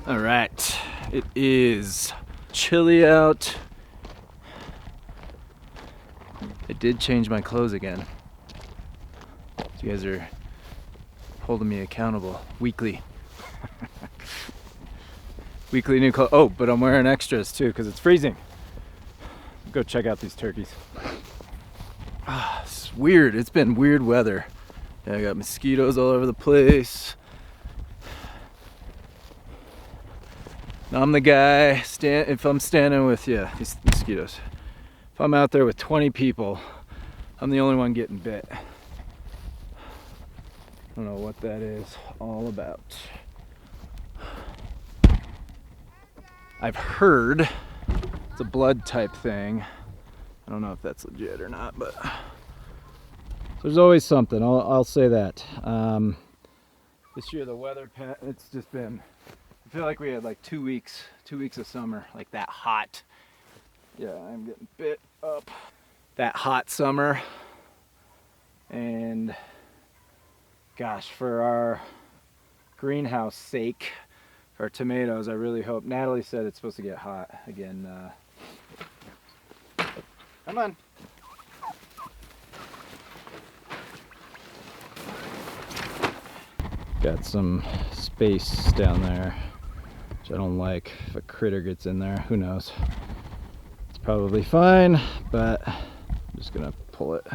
All right, it is chilly out. I did change my clothes again. You guys are holding me accountable weekly. Weekly new clothes. Oh, but I'm wearing extras too because it's freezing. Go check out these turkeys. It's weird. It's been weird weather. Yeah, I got mosquitoes all over the place. I'm the guy, if I'm standing with, these mosquitoes. If I'm out there with 20 people, I'm the only one getting bit. I don't know what that is all about. I've heard it's a blood type thing. I don't know if that's legit or not, but there's always something, I'll say that. This year the weather, it's just been, I feel like we had like 2 weeks of summer, like that hot. Yeah, I'm getting bit up. That hot summer. And gosh, for our greenhouse sake, for our tomatoes, I really hope. Natalie said it's supposed to get hot again. Come on. Got some space down there, which I don't like. If a critter gets in there, who knows? It's probably fine, but I'm just gonna pull it.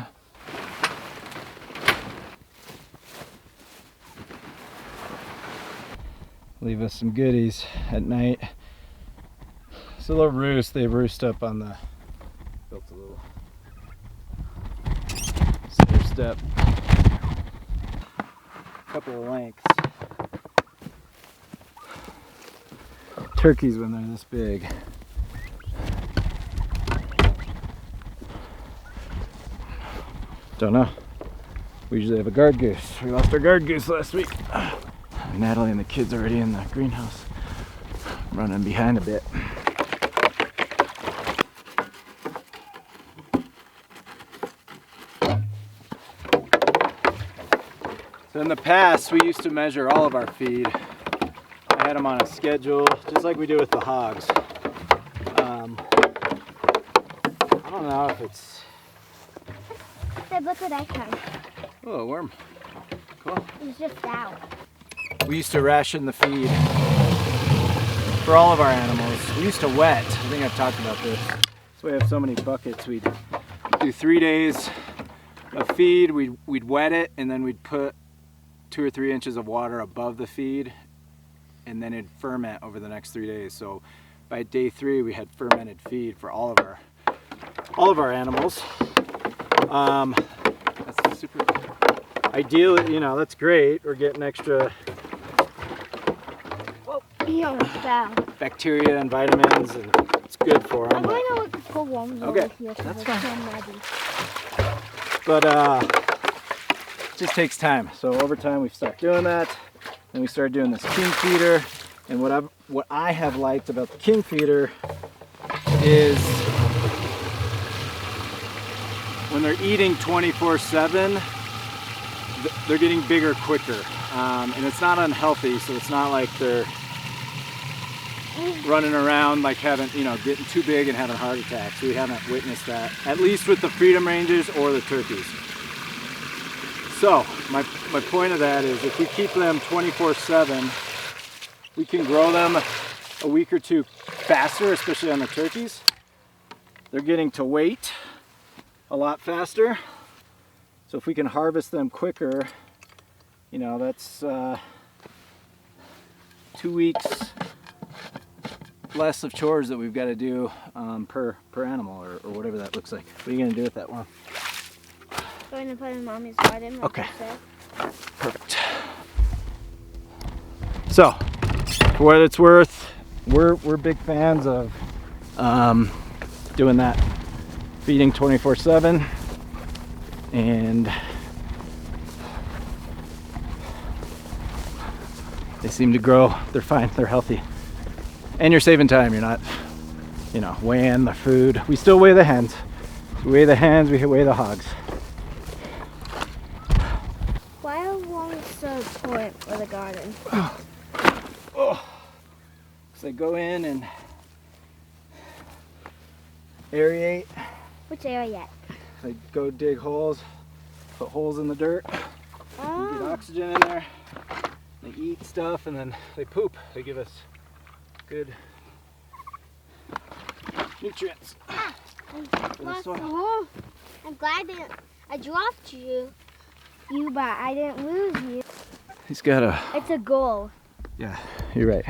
Leave us some goodies at night. It's a little roost. They roost up on the, built a little stair step. Couple of lengths. Turkeys when they're this big. Don't know. We usually have a guard goose. We lost our guard goose last week. Natalie and the kids already in the greenhouse, running behind a bit. So in the past, we used to measure all of our feed. I had them on a schedule, just like we do with the hogs. I don't know if it's... Dad, look what I found. Oh, a worm. Cool. It was just out. We used to ration the feed for all of our animals. We used to wet. I think I've talked about this. So we have so many buckets. We'd do 3 days of feed. We'd wet it, and then we'd put 2 or 3 inches of water above the feed, and then it'd ferment over the next 3 days. So by day 3, we had fermented feed for all of our animals. That's super ideal. You know, that's great. We're getting extra bacteria and vitamins, and it's good for them. I'm going to look for worms over here. That's fine. But it just takes time. So over time we've stopped doing that, and we started doing this king feeder. And what I have liked about the king feeder is when they're eating 24/7, they're getting bigger quicker, and it's not unhealthy. So it's not like they're running around like getting too big and having heart attacks. We haven't witnessed that, at least with the Freedom Rangers or the turkeys. So my point of that is, if we keep them 24/7, we can grow them a week or two faster, especially on the turkeys. They're getting to weight a lot faster. So if we can harvest them quicker, that's 2 weeks less of chores that we've got to do per animal, or whatever that looks like. What are you going to do with that one? Going to put in Mommy's garden. Okay. Perfect. So, for what it's worth, we're big fans of doing that, feeding 24/7, and they seem to grow. They're fine. They're healthy. And you're saving time. You're not, weighing the food. We still weigh the hens. We weigh the hens, we weigh the hogs. Why are worms so important for the garden? So they go in and aerate. Which area? They go dig holes, put holes in the dirt, and get oxygen in there. They eat stuff and then they poop. They give us good nutrients for the soil. I'm glad that I dropped you, but I didn't lose you. He's got a... It's a goal. Yeah, you're right.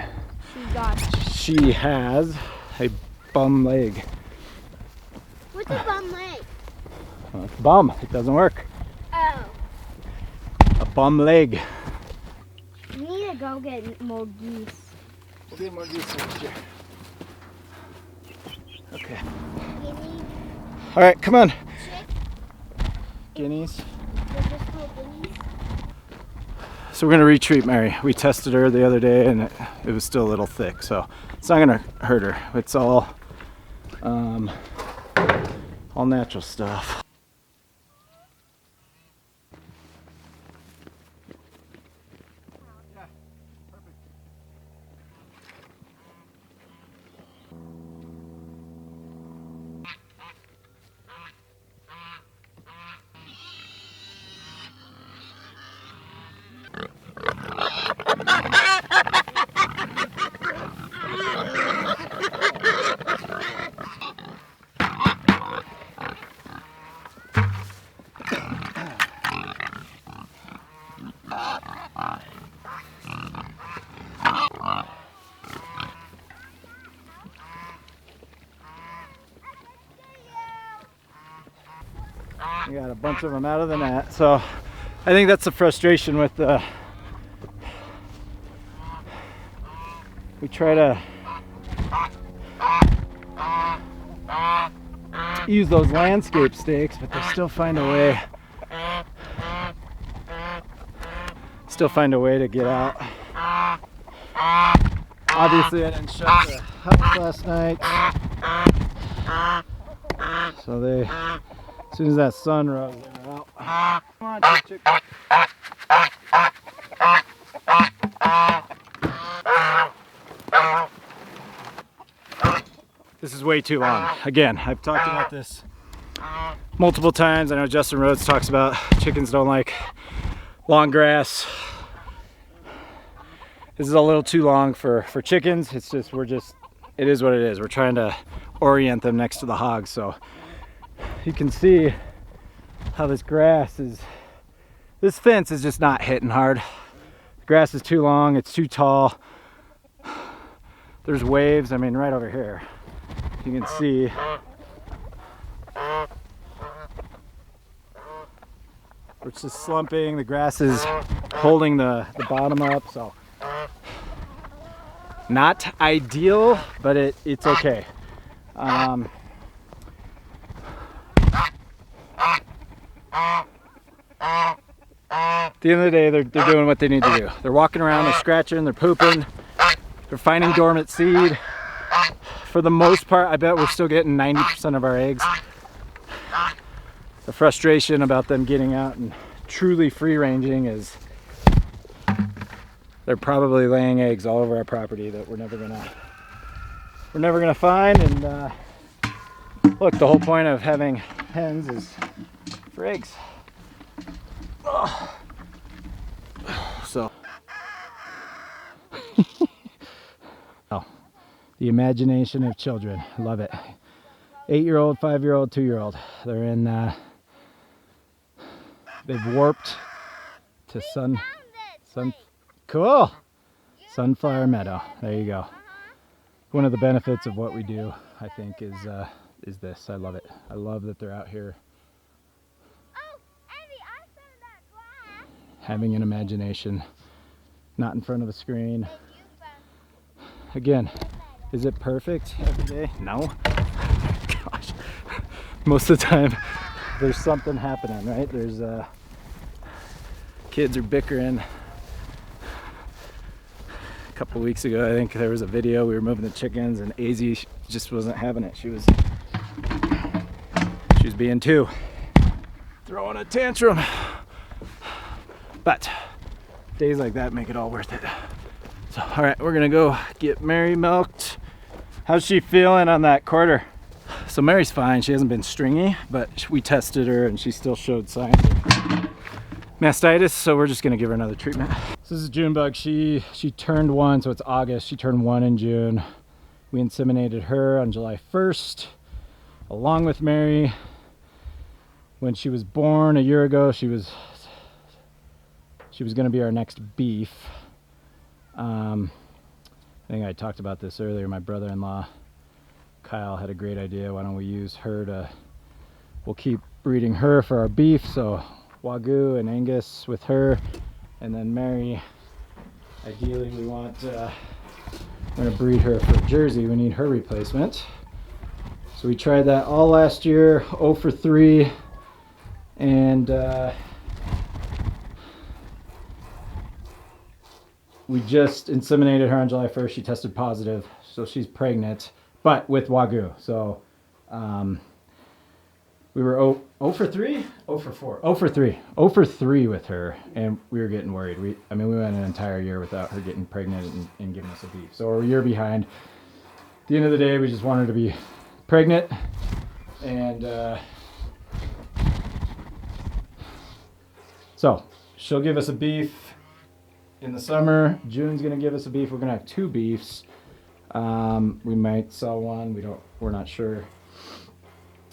She got it. She has a bum leg. What's a bum leg? Well, it's bum. It doesn't work. Oh. A bum leg. We need to go get more geese. We'll get more geese next year. Okay. Guineas? All right, come on. Chick? Guineas. They're just called guineas? So we're gonna retreat Mary. We tested her the other day and it was still a little thick, so it's not gonna hurt her. It's all natural stuff. We got a bunch of them out of the net, so I think that's the frustration with the... We try to use those landscape stakes, but they still find a way. To get out. Obviously, I didn't shut the house last night, so they, as soon as that sun rose, they were out. Come on, chick. This is way too long. Again, I've talked about this multiple times. I know Justin Rhodes talks about chickens don't like long grass. This is a little too long for chickens. It's just, it is what it is. We're trying to orient them next to the hogs. So you can see how this fence is just not hitting hard. The grass is too long, it's too tall. There's waves, I mean, right over here. You can see it's just slumping. The grass is holding the bottom up, so not ideal, but it's okay. At the end of the day, they're doing what they need to do. They're walking around, they're scratching, they're pooping, they're finding dormant seed. For the most part, I bet we're still getting 90% of our eggs. The frustration about them getting out and truly free ranging is they're probably laying eggs all over our property that we're never gonna find. And look, the whole point of having hens is for eggs. So oh, the imagination of children, I love it. 8-year-old, 5-year-old, 2-year-old. They're in they've warped to sun cool sunflower meadow. There you go. One of the benefits of what we do, I think, is this. I love it. I love that they're out here having an imagination, not in front of a screen. Again, is it perfect every day? No. Gosh, most of the time there's something happening, right? There's kids are bickering. A couple weeks ago, I think there was a video, we were moving the chickens and AZ just wasn't having it. She was being too, throwing a tantrum. But days like that make it all worth it. So, all right, we're gonna go get Mary milked. How's she feeling on that quarter? So Mary's fine. She hasn't been stringy, but we tested her and she still showed signs of mastitis. So we're just gonna give her another treatment. So this is Junebug. She turned 1, so it's August. She turned 1 in June. We inseminated her on July 1st, along with Mary. When she was born a year ago, she was gonna be our next beef. I think I talked about this earlier. My brother-in-law, Kyle, had a great idea. Why don't we use her we'll keep breeding her for our beef. So Wagyu and Angus with her. And then Mary, ideally we want, we're gonna breed her for Jersey. We need her replacement. So we tried that all last year, 0 for 3. And we just inseminated her on July 1st. She tested positive, so she's pregnant, but with Wagyu. So we were 0 for 3? 0 for 4. 0 for 3. 0 for 3 with her, and we were getting worried. We went an entire year without her getting pregnant and giving us a beef. So we're a year behind. At the end of the day, we just want her to be pregnant, and so she'll give us a beef in the summer. June's gonna give us a beef. We're gonna have 2 beefs. We might sell one. We're not sure.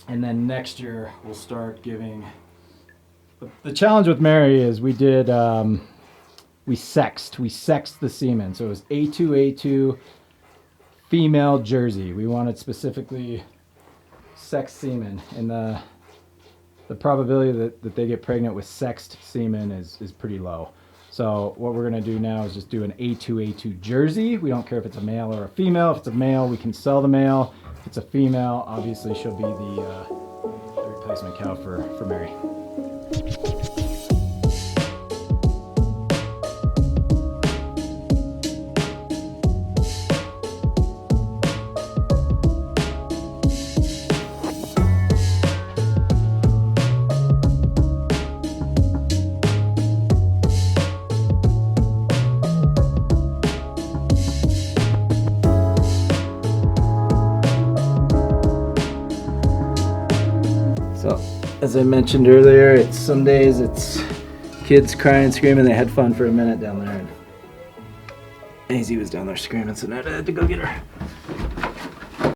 And then next year we'll start giving. The challenge with Mary is we did we sexed the semen. So it was A2 female Jersey. We wanted specifically sexed semen, and the probability that they get pregnant with sexed semen is pretty low. So what we're gonna do now is just do an A2 Jersey. We don't care if it's a male or a female. If it's a male, we can sell the male. If it's a female, obviously she'll be the replacement cow for Mary. So, as I mentioned earlier, some days it's kids crying, screaming. They had fun for a minute down there. And Maisie was down there screaming, so now I had to go get her.